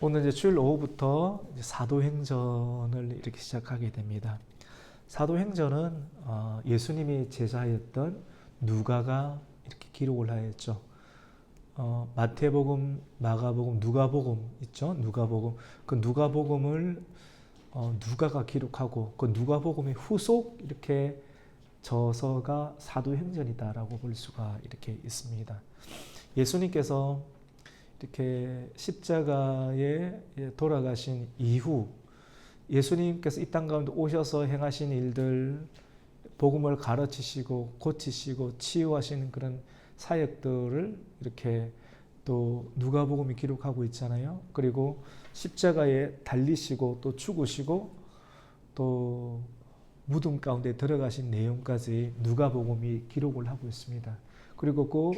오늘 이제 주일 오후부터 이제 사도행전을 이렇게 시작하게 됩니다. 사도행전은 예수님이 제자였던 누가가 이렇게 기록을 하였죠. 마태복음, 마가복음, 누가복음 있죠. 누가복음. 그 누가복음을 누가가 기록하고 그 누가복음의 후속 이렇게 저서가 사도행전이다라고 볼 수가 이렇게 있습니다. 예수님께서 이렇게 십자가에 돌아가신 이후 예수님께서 이 땅 가운데 오셔서 행하신 일들, 복음을 가르치시고 고치시고 치유하시는 그런 사역들을 이렇게 또 누가복음이 기록하고 있잖아요. 그리고 십자가에 달리시고 또 죽으시고 또 무덤 가운데 들어가신 내용까지 누가복음이 기록을 하고 있습니다. 그리고 그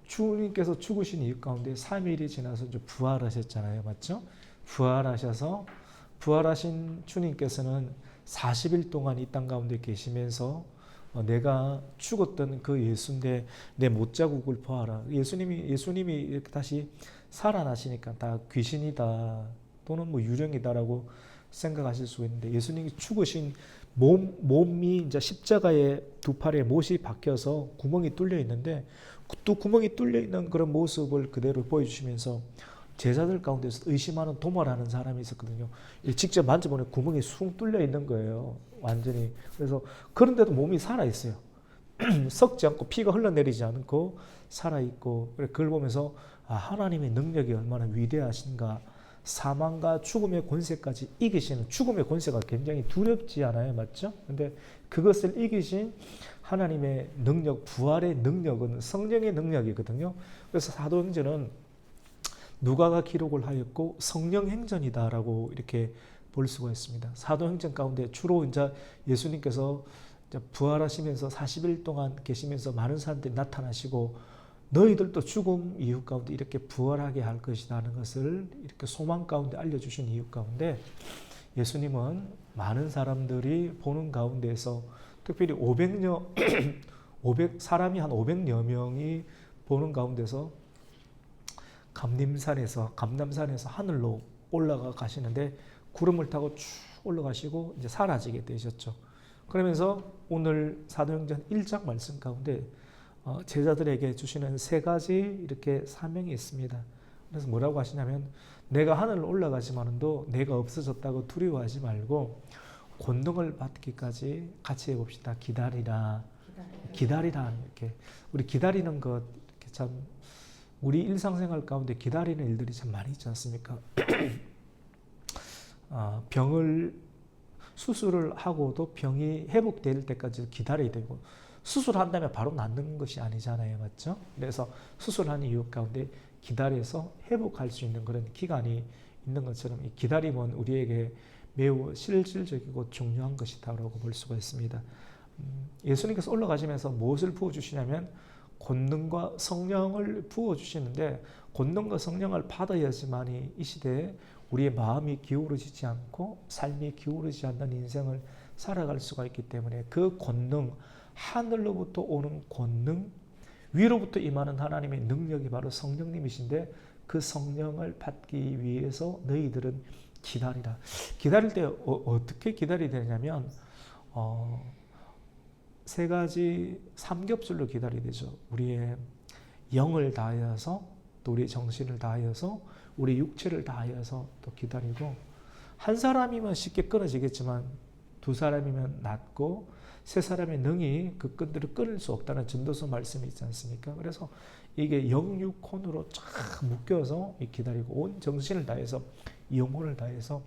주님께서 죽으신 이유 가운데 3일이 지나서 이제 부활하셨잖아요. 맞죠? 부활하신 주님께서는 40일 동안 이 땅 가운데 계시면서 내가 죽었던 그 예수인데 내 못자국을 보아라. 예수님이 이렇게 다시 살아나시니까 다 귀신이다 또는 뭐 유령이다라고 생각하실 수 있는데 예수님이 죽으신 몸이 이제 십자가에 두 팔에 못이 박혀서 구멍이 뚫려 있는데 또 구멍이 뚫려 있는 그런 모습을 그대로 보여주시면서 제자들 가운데서 의심하는 도마라는 사람이 있었거든요. 직접 만져보니 구멍이 숭 뚫려 있는 거예요. 완전히. 그래서 그런데도 몸이 살아있어요. 썩지 않고 피가 흘러내리지 않고 살아있고 그걸 보면서 하나님의 능력이 얼마나 위대하신가. 사망과 죽음의 권세까지 이기시는 죽음의 권세가 굉장히 두렵지 않아요? 맞죠? 근데 그것을 이기신 하나님의 능력, 부활의 능력은 성령의 능력이거든요. 그래서 사도행전은 누가가 기록을 하였고 성령행전이다라고 이렇게 볼 수가 있습니다. 사도행전 가운데 주로 이제 예수님께서 이제 부활하시면서 40일 동안 계시면서 많은 사람들이 나타나시고 너희들도 죽음 이유 가운데 이렇게 부활하게 할 것이라는 것을 이렇게 소망 가운데 알려주신 이유 가운데 예수님은 많은 사람들이 보는 가운데서 특별히 500사람이 한 500여 명이 보는 가운데서 감남산에서 하늘로 올라가 가시는데 구름을 타고 쭉 올라가시고 이제 사라지게 되셨죠. 그러면서 오늘 사도행전 1장 말씀 가운데 제자들에게 주시는 세 가지 이렇게 사명이 있습니다. 그래서 뭐라고 하시냐면 내가 하늘로 올라가지만도 내가 없어졌다고 두려워하지 말고 권능을 받기까지 같이 해봅시다. 기다리라. 이렇게 우리 기다리는 것 이렇게 참 우리 일상생활 가운데 기다리는 일들이 참 많이 있지 않습니까? 수술을 하고도 병이 회복될 때까지 기다려야 되고 수술한 다음에 바로 낫는 것이 아니잖아요. 맞죠? 그래서 수술한 이유 가운데 기다려서 회복할 수 있는 그런 기간이 있는 것처럼 이 기다림은 우리에게 매우 실질적이고 중요한 것이다라고 볼 수가 있습니다. 예수님께서 올라가시면서 무엇을 부어주시냐면 권능과 성령을 부어주시는데 권능과 성령을 받아야지만이 이 시대에 우리의 마음이 기울어지지 않고 삶이 기울어지지 않는 인생을 살아갈 수가 있기 때문에 그 권능, 하늘로부터 오는 권능, 위로부터 임하는 하나님의 능력이 바로 성령님이신데 그 성령을 받기 위해서 너희들은 기다리라. 기다릴 때 어떻게 기다려야 되냐면 세 가지 삼겹살로 기다려야 되죠. 우리의 영을 다하여서 또 우리의 정신을 다하여서 우리 육체를 다하여서 또 기다리고 한 사람이면 쉽게 끊어지겠지만 두 사람이면 낫고 세 사람의 능히 그 끈들을 끊을 수 없다는 전도서 말씀이 있지 않습니까? 그래서 이게 영육혼으로 쫙 묶여서 기다리고 온 정신을 다해서 영혼을 다해서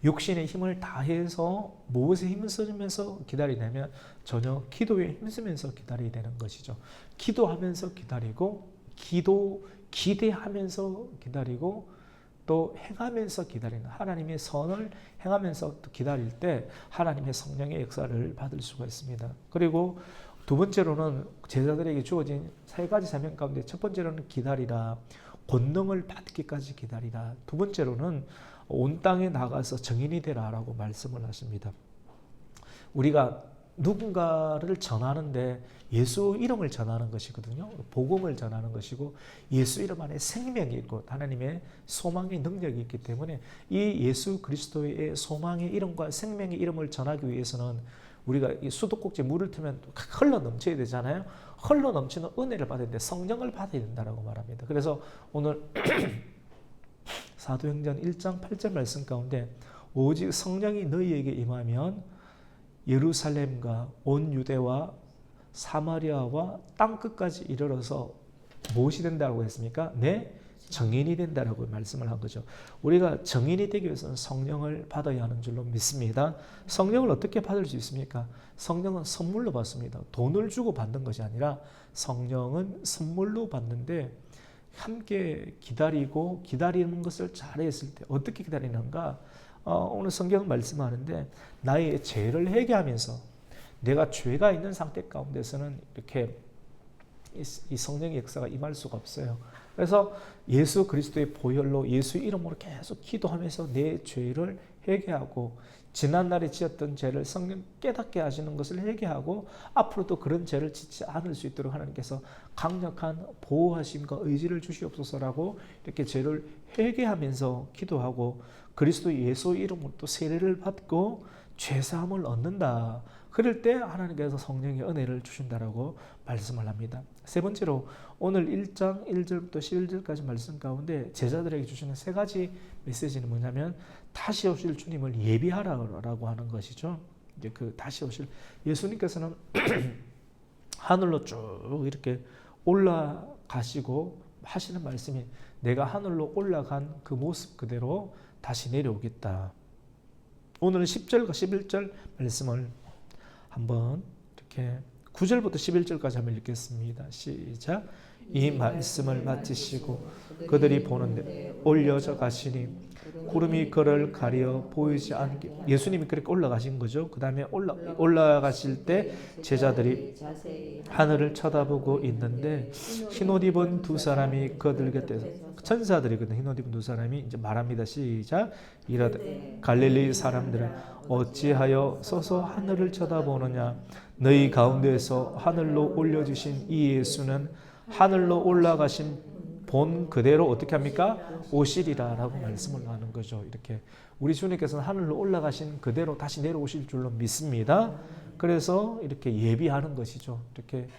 육신의 힘을 다해서 무엇에 힘을 쓰면서 기다리냐면 전혀 기도에 힘쓰면서 기다려야 되는 것이죠. 기도하면서 기다리고 기대하면서 기다리고 또 행하면서 기다리는 하나님의 선을 행하면서 기다릴 때 하나님의 성령의 역사를 받을 수가 있습니다. 그리고 두 번째로는 제자들에게 주어진 세 가지 사명 가운데 첫 번째로는 기다리라. 권능을 받기까지 기다리라. 두 번째로는 온 땅에 나가서 증인이 되라라고 말씀을 하십니다. 우리가 누군가를 전하는데 예수 이름을 전하는 것이거든요. 복음을 전하는 것이고 예수 이름 안에 생명이 있고 하나님의 소망의 능력이 있기 때문에 이 예수 그리스도의 소망의 이름과 생명의 이름을 전하기 위해서는 우리가 이 수도꼭지에 물을 트면 흘러 넘쳐야 되잖아요. 흘러 넘치는 은혜를 받아야 되는데 성령을 받아야 된다고 말합니다. 그래서 오늘 사도행전 1장 8절 말씀 가운데 오직 성령이 너희에게 임하면 예루살렘과 온 유대와 사마리아와 땅끝까지 이르러서 무엇이 된다고 했습니까? 내 증인이 된다라고 말씀을 한 거죠. 우리가 증인이 되기 위해서는 성령을 받아야 하는 줄로 믿습니다. 성령을 어떻게 받을 수 있습니까? 성령은 선물로 받습니다. 돈을 주고 받는 것이 아니라 성령은 선물로 받는데 함께 기다리고 기다리는 것을 잘했을 때 어떻게 기다리는가? 오늘 성경 말씀하는데 나의 죄를 회개하면서 내가 죄가 있는 상태 가운데서는 이렇게 이 성령의 역사가 임할 수가 없어요. 그래서 예수 그리스도의 보혈로 예수 이름으로 계속 기도하면서 내 죄를 회개하고 지난날에 지었던 죄를 성령 깨닫게 하시는 것을 회개하고 앞으로도 그런 죄를 짓지 않을 수 있도록 하나님께서 강력한 보호하심과 의지를 주시옵소서라고 이렇게 죄를 회개하면서 기도하고 그리스도 예수 이름으로 또 세례를 받고 죄사함을 얻는다. 그럴 때 하나님께서 성령의 은혜를 주신다라고 말씀을 합니다. 세 번째로 오늘 1장 1절부터 11절까지 말씀 가운데 제자들에게 주시는 세 가지 메시지는 뭐냐면 다시 오실 주님을 예비하라고 하는 것이죠. 이제 그 다시 오실 예수님께서는 하늘로 쭉 이렇게 올라가시고 하시는 말씀이 내가 하늘로 올라간 그 모습 그대로 다시 내려오겠다. 오늘은 10절과 11절 말씀을 한번 이렇게 9절부터 11절까지 한번 읽겠습니다. 시작. 이 말씀을 마치시고 그들이 보는데 올려져 가시니 구름이 그를 가려 보이지 않게 예수님이 그렇게 올라가신 거죠. 그 다음에 올라가실 때 제자들이 하늘을 쳐다보고 있는데 흰옷 입은 두 사람이 그들 곁에서 천사들이거든. 흰옷 입은 두 사람이 이제 말합니다. 시작. 이르되 갈릴리 사람들은 어찌하여 서서 하늘을 쳐다보느냐 너희 가운데에서 하늘로 올려주신 이 예수는 하늘로 올라가신 본 그대로 어떻게 합니까? 오시리라라고 말씀을 하는 거죠. 이렇게 우리 주님께서는 하늘로 올라가신 그대로 다시 내려오실 줄로 믿습니다. 그래서 이렇게 예비하는 것이죠. 이렇게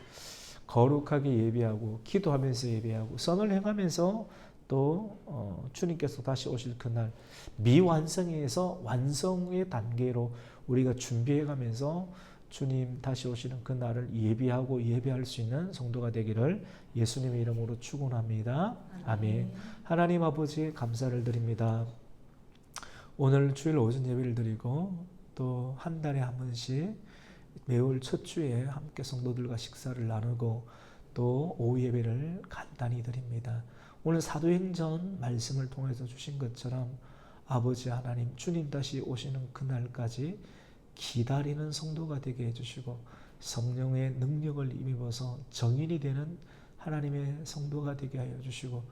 거룩하게 예비하고 기도하면서 예비하고 선을 행하면서 또 주님께서 다시 오실 그날 미완성에서 완성의 단계로 우리가 준비해가면서 주님 다시 오시는 그 날을 예비하고 예배할 수 있는 성도가 되기를 예수님의 이름으로 축원합니다. 아멘. 하나님 아버지 감사를 드립니다. 오늘 주일 오전 예배를 드리고 또 한 달에 한 번씩 매월 첫 주에 함께 성도들과 식사를 나누고 또 오후 예배를 간단히 드립니다. 오늘 사도행전 말씀을 통해서 주신 것처럼 아버지 하나님 주님 다시 오시는 그날까지 기다리는 성도가 되게 해주시고 성령의 능력을 힘입어서 정인이 되는 하나님의 성도가 되게 하여 주시고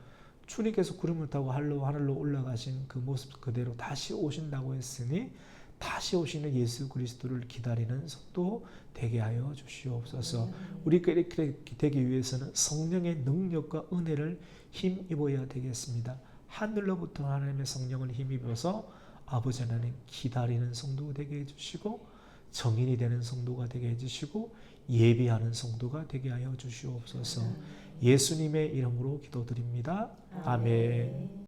주님께서 구름을 타고 하늘로 올라가신 그 모습 그대로 다시 오신다고 했으니 다시 오시는 예수 그리스도를 기다리는 성도 되게 하여 주시옵소서. 우리가 이렇게 되기 위해서는 성령의 능력과 은혜를 힘입어야 되겠습니다. 하늘로부터 하나님의 성령을 힘입어서 아버지 하나님 기다리는 성도가 되게 해주시고 정인이 되는 성도가 되게 해주시고 예비하는 성도가 되게 하여 주시옵소서. 예수님의 이름으로 기도드립니다. 아멘.